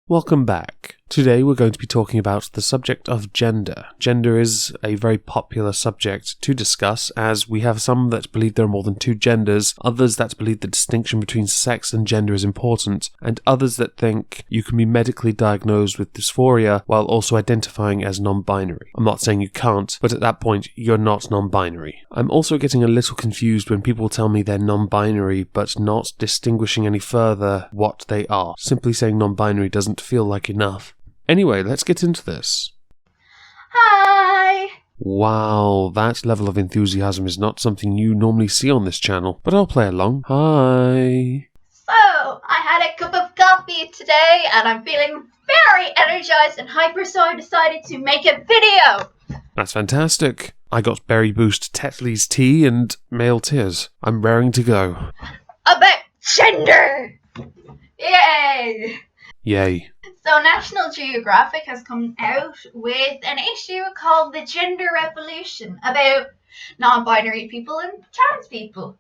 Welcome back. Today we're going to be talking about the subject of gender. Gender is a very popular subject to discuss, as we have some that believe there are more than two genders, others that believe the distinction between sex and gender is important, and others that think you can be medically diagnosed with dysphoria while also identifying as non-binary. I'm not saying you can't, but at that point you're not non-binary. I'm also getting a little confused when people tell me they're non-binary but not distinguishing any further what they are. Simply saying non-binary doesn't feel like enough. Anyway, let's get into this. Hi! Wow, that level of enthusiasm is not something you normally see on this channel, but I'll play along. Hi! So, I had a cup of coffee today and I'm feeling very energized and hyper, so I decided to make a video! That's fantastic. I got Berry Boost Tetley's tea and male tears. I'm raring to go. About gender! Yay! Yay. So National Geographic has come out with an issue called The Gender Revolution about non-binary people and trans people.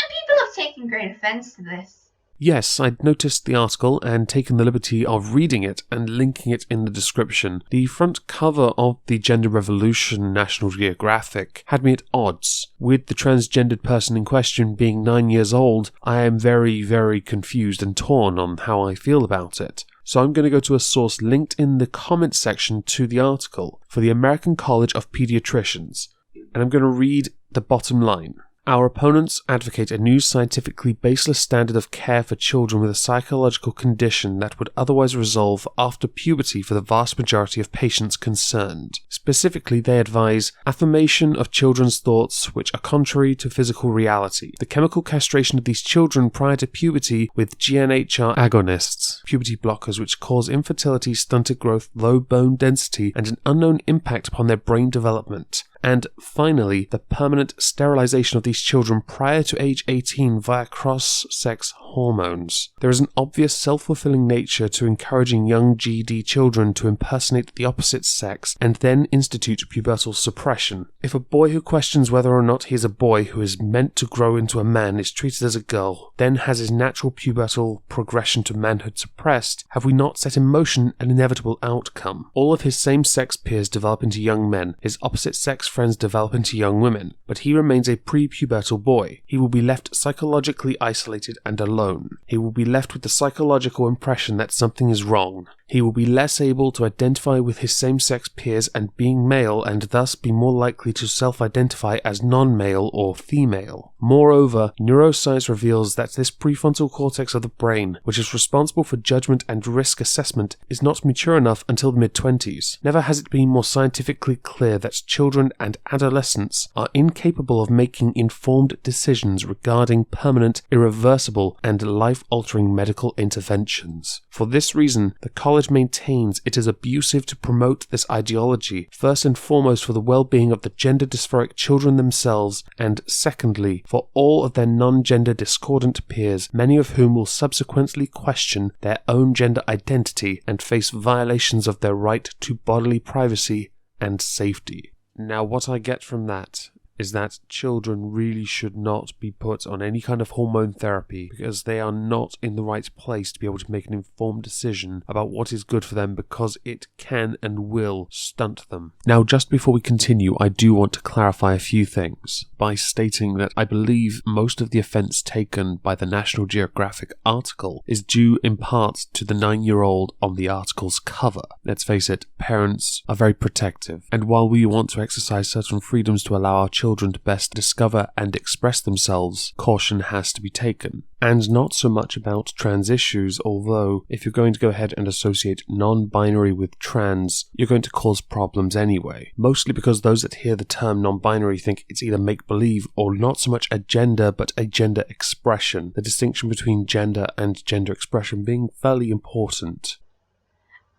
And people have taken great offence to this. Yes, I'd noticed the article and taken the liberty of reading it and linking it in the description. The front cover of the Gender Revolution National Geographic had me at odds. With the transgendered person in question being 9 years old, I am very, very confused and torn on how I feel about it. So I'm going to go to a source linked in the comments section to the article for the American College of Pediatricians. And I'm going to read the bottom line. Our opponents advocate a new scientifically baseless standard of care for children with a psychological condition that would otherwise resolve after puberty for the vast majority of patients concerned. Specifically, they advise affirmation of children's thoughts which are contrary to physical reality, the chemical castration of these children prior to puberty with GnRH agonists, puberty blockers which cause infertility, stunted growth, low bone density, and an unknown impact upon their brain development. And finally, the permanent sterilization of these children prior to age 18 via cross-sex hormones. There is an obvious self-fulfilling nature to encouraging young GD children to impersonate the opposite sex and then institute pubertal suppression. If a boy who questions whether or not he is a boy who is meant to grow into a man is treated as a girl, then has his natural pubertal progression to manhood suppressed, have we not set in motion an inevitable outcome? All of his same-sex peers develop into young men, his opposite-sex friends develop into young women, but he remains a pre-pubertal boy. He will be left psychologically isolated and alone. He will be left with the psychological impression that something is wrong. He will be less able to identify with his same-sex peers and being male, and thus be more likely to self-identify as non-male or female. Moreover, neuroscience reveals that this prefrontal cortex of the brain, which is responsible for judgment and risk assessment, is not mature enough until the mid-20s. Never has it been more scientifically clear that children and adolescents are incapable of making informed decisions regarding permanent, irreversible, and life-altering medical interventions. For this reason, the college maintains it is abusive to promote this ideology, first and foremost for the well-being of the gender dysphoric children themselves, and secondly, for all of their non-gender discordant peers, many of whom will subsequently question their own gender identity and face violations of their right to bodily privacy and safety. Now, what I get from that is that children really should not be put on any kind of hormone therapy because they are not in the right place to be able to make an informed decision about what is good for them, because it can and will stunt them. Now, just before we continue, I do want to clarify a few things by stating that I believe most of the offence taken by the National Geographic article is due in part to the 9-year-old on the article's cover. Let's face it, parents are very protective, and while we want to exercise certain freedoms to allow our children to best discover and express themselves, caution has to be taken. And not so much about trans issues, although if you're going to go ahead and associate non-binary with trans, you're going to cause problems anyway. Mostly because those that hear the term non-binary think it's either make-believe or not so much a gender but a gender expression, the distinction between gender and gender expression being fairly important.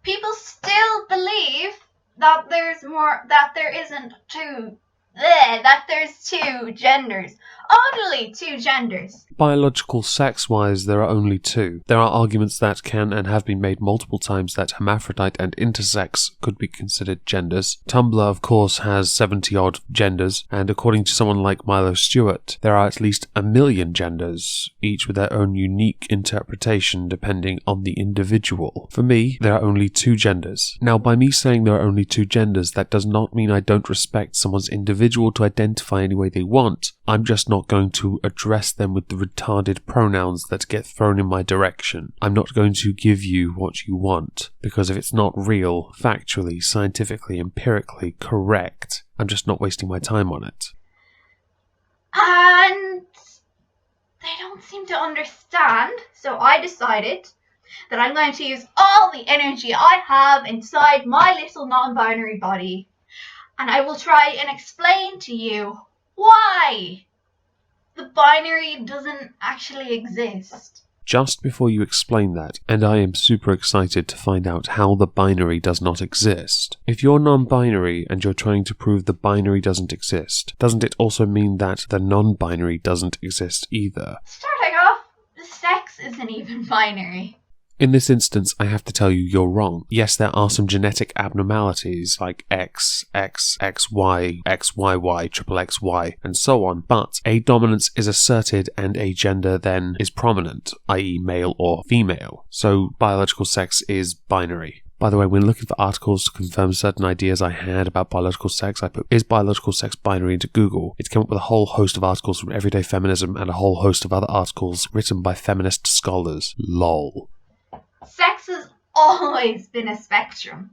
People still believe that there's two genders. only two genders. Biological sex-wise, there are only two. There are arguments that can and have been made multiple times that hermaphrodite and intersex could be considered genders. Tumblr, of course, has 70-odd genders, and according to someone like Milo Stewart, there are at least 1 million genders, each with their own unique interpretation depending on the individual. For me, there are only two genders. Now, by me saying there are only two genders, that does not mean I don't respect someone's individual to identify any way they want. I'm just not going to address them with the retarded pronouns that get thrown in my direction. I'm not going to give you what you want, because if it's not real, factually, scientifically, empirically correct, I'm just not wasting my time on it. And they don't seem to understand, so I decided that I'm going to use all the energy I have inside my little non-binary body, and I will try and explain to you why the binary doesn't actually exist. Just before you explain that, and I am super excited to find out how the binary does not exist. If you're non-binary and you're trying to prove the binary doesn't exist, doesn't it also mean that the non-binary doesn't exist either? Starting off, the sex isn't even binary. In this instance, I have to tell you you're wrong. Yes, there are some genetic abnormalities like X, X, XY, XYY, triple XY, and so on, but a dominance is asserted and a gender then is prominent, i.e. male or female. So biological sex is binary. By the way, when looking for articles to confirm certain ideas I had about biological sex, I put, "Is biological sex binary?" into Google. It came up with a whole host of articles from Everyday Feminism and a whole host of other articles written by feminist scholars. LOL. Sex has always been a spectrum.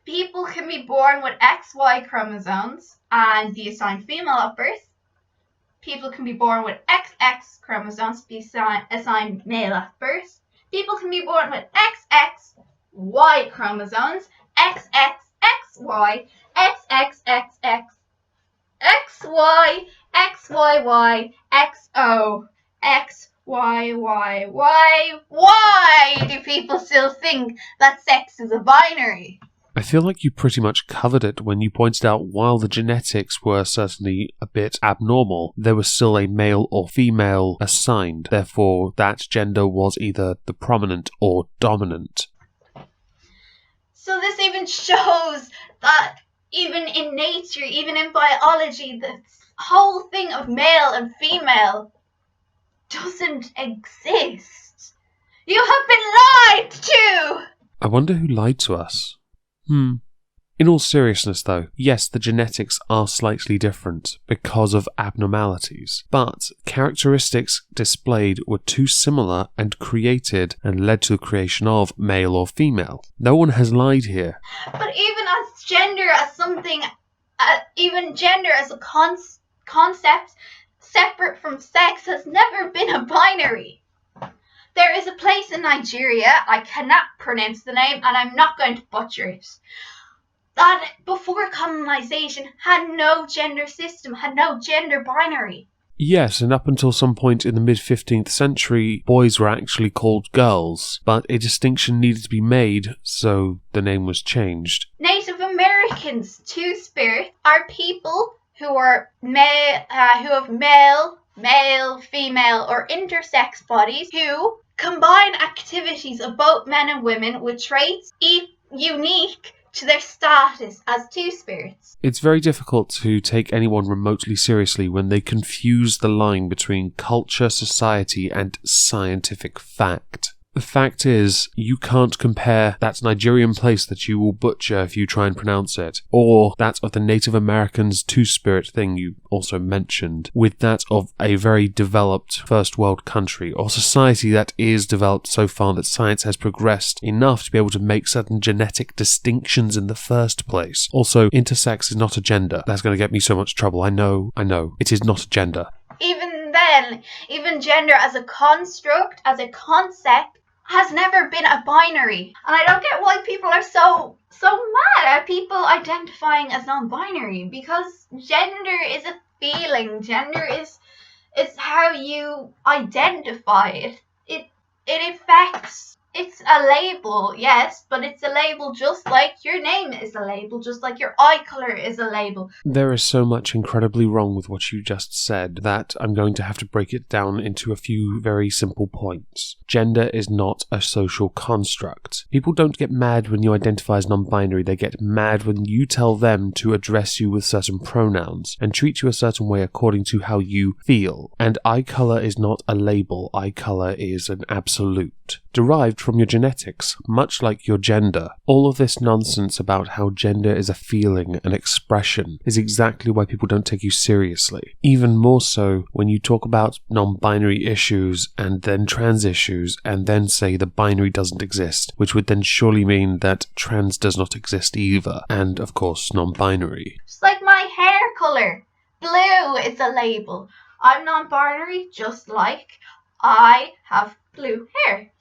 People can be born with XY chromosomes and be assigned female at birth. People can be born with XX chromosomes, be assigned male at birth. People can be born with XXY chromosomes, XXXY, XXXX, XY, XYY, XO, XYYY. Why do people still think that sex is a binary? I feel like you pretty much covered it when you pointed out while the genetics were certainly a bit abnormal, there was still a male or female assigned. Therefore, that gender was either the prominent or dominant. So this even shows that even in nature, even in biology, the whole thing of male and female doesn't exist. You have been lied to! I wonder who lied to us. In all seriousness though, yes, the genetics are slightly different because of abnormalities, but characteristics displayed were too similar and created and led to the creation of male or female. No one has lied here. But even as gender as something, even gender as a concept separate from sex has never been a binary. There is a place in Nigeria, I cannot pronounce the name and I'm not going to butcher it, that before colonization had no gender system, had no gender binary. Yes, and up until some point in the mid-15th century, boys were actually called girls, but a distinction needed to be made, so the name was changed. Native Americans, Two-Spirit, are people who are who have male, female, or intersex bodies who combine activities of both men and women with traits unique to their status as two-spirits. It's very difficult to take anyone remotely seriously when they confuse the line between culture, society, and scientific fact. The fact is, you can't compare that Nigerian place that you will butcher if you try and pronounce it, or that of the Native Americans two-spirit thing you also mentioned, with that of a very developed first world country, or society that is developed so far that science has progressed enough to be able to make certain genetic distinctions in the first place. Also, intersex is not a gender. That's going to get me so much trouble. I know. It is not a gender. Even then, even gender as a construct, as a concept, has never been a binary. And I don't get why people are so mad at people identifying as non-binary, because gender is a feeling. Gender is how you identify it. It affects It's a label, yes, but it's a label just like your name is a label, just like your eye colour is a label. There is so much incredibly wrong with what you just said that I'm going to have to break it down into a few very simple points. Gender is not a social construct. People don't get mad when you identify as non-binary, they get mad when you tell them to address you with certain pronouns and treat you a certain way according to how you feel. And eye colour is not a label, eye colour is an absolute, derived from your genetics, much like your gender. All of this nonsense about how gender is a feeling, an expression, is exactly why people don't take you seriously. Even more so when you talk about non-binary issues and then trans issues and then say the binary doesn't exist, which would then surely mean that trans does not exist either, and of course non-binary. Just like my hair colour. Blue is a label. I'm non-binary, just like I have blue hair.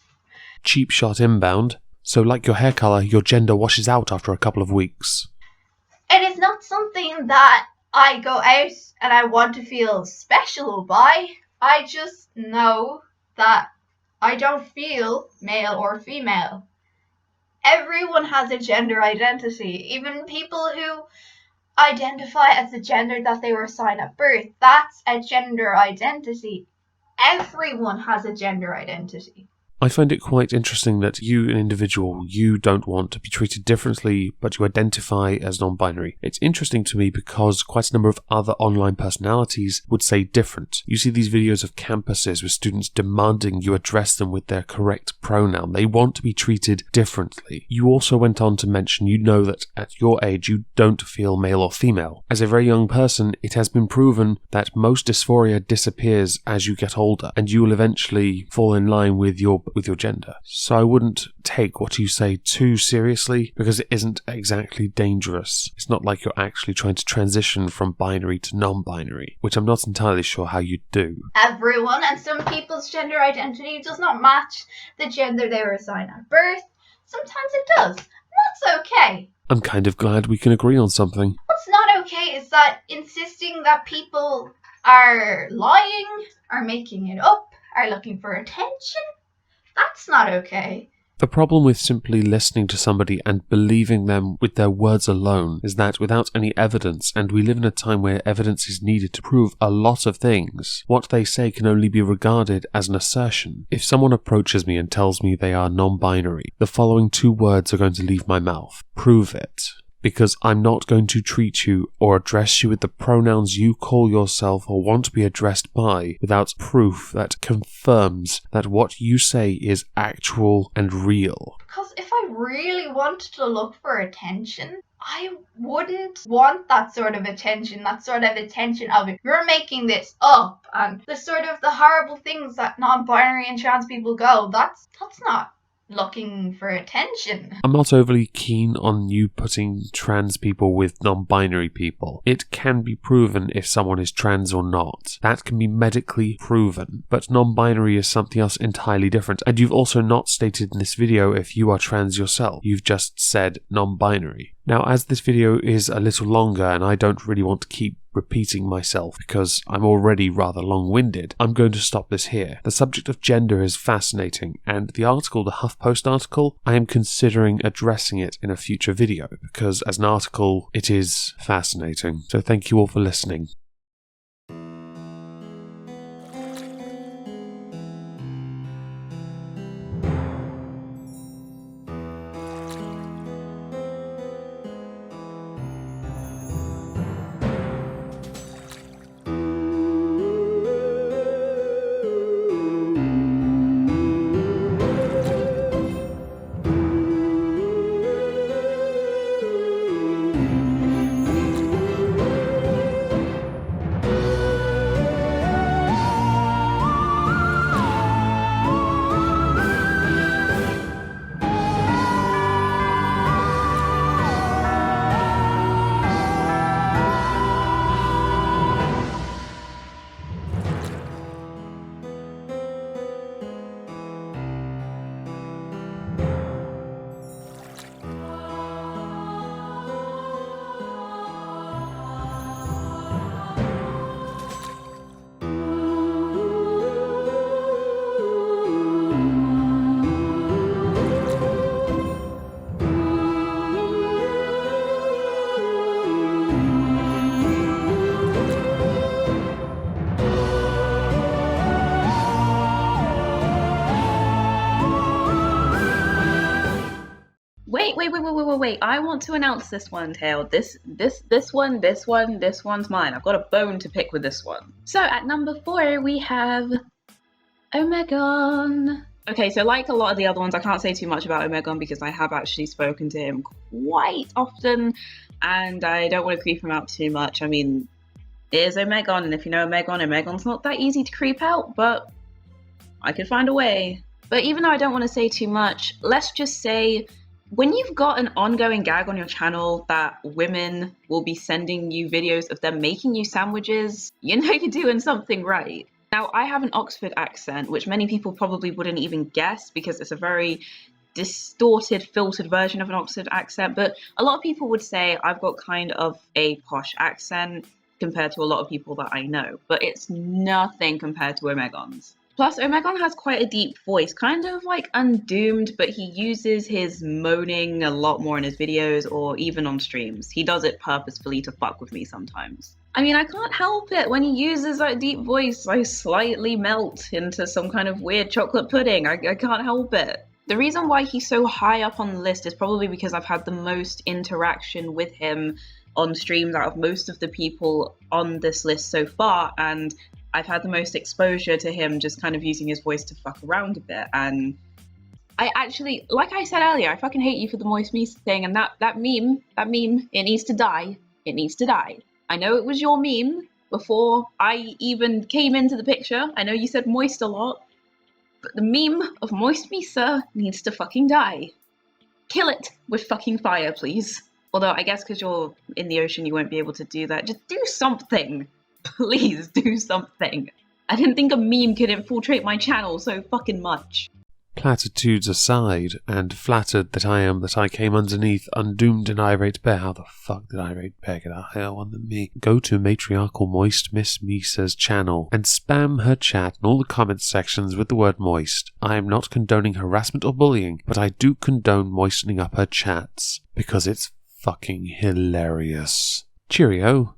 Cheap shot inbound. So like your hair colour, your gender washes out after a couple of weeks. It is not something that I go out and I want to feel special by. I just know that I don't feel male or female. Everyone has a gender identity. Even people who identify as the gender that they were assigned at birth, that's a gender identity. Everyone has a gender identity. I find it quite interesting that you, an individual, you don't want to be treated differently, but you identify as non-binary. It's interesting to me because quite a number of other online personalities would say different. You see these videos of campuses with students demanding you address them with their correct pronoun. They want to be treated differently. You also went on to mention you know that at your age you don't feel male or female. As a very young person, it has been proven that most dysphoria disappears as you get older, and you will eventually fall in line with your gender. So I wouldn't take what you say too seriously because it isn't exactly dangerous. It's not like you're actually trying to transition from binary to non-binary, which I'm not entirely sure how you'd do. Everyone and some people's gender identity does not match the gender they were assigned at birth. Sometimes it does. That's okay. I'm kind of glad we can agree on something. What's not okay is that insisting that people are lying, are making it up, are looking for attention. That's not okay. The problem with simply listening to somebody and believing them with their words alone is that without any evidence, and we live in a time where evidence is needed to prove a lot of things, what they say can only be regarded as an assertion. If someone approaches me and tells me they are non-binary, the following two words are going to leave my mouth. Prove it. Because I'm not going to treat you or address you with the pronouns you call yourself or want to be addressed by without proof that confirms that what you say is actual and real. Because if I really wanted to look for attention, I wouldn't want that sort of attention of you're making this up and the horrible things that non-binary and trans people go. That's not looking for attention. I'm not overly keen on you putting trans people with non-binary people. It can be proven if someone is trans or not. That can be medically proven. But non-binary is something else entirely different. And you've also not stated in this video if you are trans yourself. You've just said non-binary. Now, as this video is a little longer and I don't really want to keep repeating myself because I'm already rather long-winded, I'm going to stop this here. The subject of gender is fascinating, and the HuffPost article, I am considering addressing it in a future video because as an article, it is fascinating. So thank you all for listening. wait. I want to announce this one, Tail. This one's mine. I've got a bone to pick with this one. So at number 4, we have Omegon. Okay, so like a lot of the other ones, I can't say too much about Omegon because I have actually spoken to him quite often, and I don't want to creep him out too much. I mean, it is Omegon, and if you know Omegon's not that easy to creep out, but I could find a way. But even though I don't want to say too much, let's just say, when you've got an ongoing gag on your channel that women will be sending you videos of them making you sandwiches, you know you're doing something right. Now, I have an Oxford accent, which many people probably wouldn't even guess because it's a very distorted, filtered version of an Oxford accent, but a lot of people would say I've got kind of a posh accent compared to a lot of people that I know, but it's nothing compared to Omegon's. Plus, Omegon has quite a deep voice, kind of like Undoomed, but he uses his moaning a lot more in his videos or even on streams. He does it purposefully to fuck with me sometimes. I mean, I can't help it. When he uses that deep voice, I slightly melt into some kind of weird chocolate pudding. I can't help it. The reason why he's so high up on the list is probably because I've had the most interaction with him on streams out of most of the people on this list so far, and I've had the most exposure to him just kind of using his voice to fuck around a bit. And I actually, like I said earlier, I fucking hate you for the moist me thing, and that meme, it needs to die. It needs to die. I know it was your meme before I even came into the picture. I know you said moist a lot, but the meme of Moist Misa needs to fucking die. Kill it with fucking fire, please. Although I guess because you're in the ocean, you won't be able to do that. Just do something. Please do something. I didn't think a meme could infiltrate my channel so fucking much. Platitudes aside, and flattered that I came underneath Undoomed and Irate Bear. How the fuck did Irate Bear get a higher one than me? Go to matriarchal Moist Miss Misa's channel and spam her chat in all the comments sections with the word moist. I am not condoning harassment or bullying, but I do condone moistening up her chats, because it's fucking hilarious. Cheerio.